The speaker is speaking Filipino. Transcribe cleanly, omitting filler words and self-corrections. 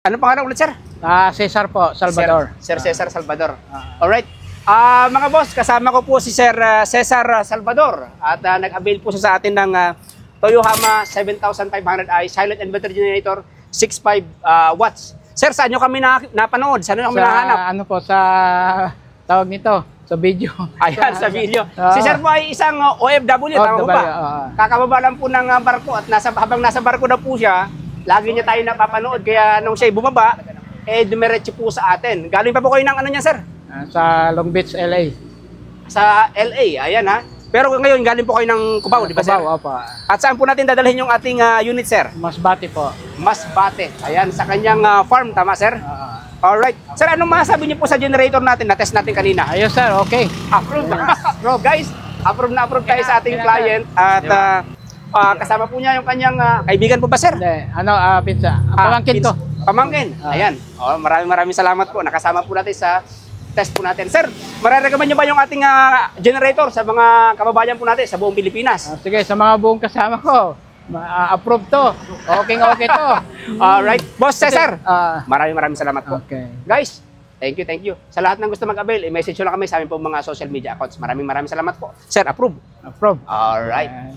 Ano pangalan ulit, sir? Cesar po, Salvador. Sir Cesar Salvador. Alright. Mga boss, kasama ko po si Sir Cesar Salvador at nag-avail po siya sa atin ng Toyohama 7500i silent inverter generator 65 watts. Sir, saan nyo kami napanood? Saan nyo kami nahanap? Ano po, sa tawag nito, sa video. Ayan, sa video. Si Sir po ay isang OFW, tama po ba? Kakababa lang po ng barko at habang nasa barko na po siya, lagi niya tayo napapanood. Kaya nung siya bumaba, dumiretso po sa atin. Galing pa po kayo ng ano niya, sir? Sa Long Beach, LA. Sa LA, ayan ha. Pero ngayon, galing po kayo ng Cubao, di ba, sir? Cubao, opo. At saan po natin dadalhin yung ating unit, sir? Masbate po. Masbate. Ayan, sa kanyang farm, tama, sir? Alright. Sir, anong masasabi niyo po sa generator natin? Na-test natin kanina. Ayos, sir. Okay. Approve. Bro, guys, approve na approve tayo sa ating client. At kasama po niya yung kanyang kaibigan po ba, sir? Hindi. Pizza. Pamangkin to. Pamangkin. Ayan. Maraming salamat po. Nakasama po natin sa test po natin. Sir, marirecommend niyo ba yung ating generator sa mga kababayan po natin sa buong Pilipinas? Sige, sa mga buong kasama ko, approve to. Okay to. Alright. Boss Cesar, maraming salamat po. Okay. Guys, thank you. Sa lahat ng gusto mag-avail, i-message nyo lang kami sa aming po mga social media accounts. Maraming salamat po. Sir, approve. Approve. Alright.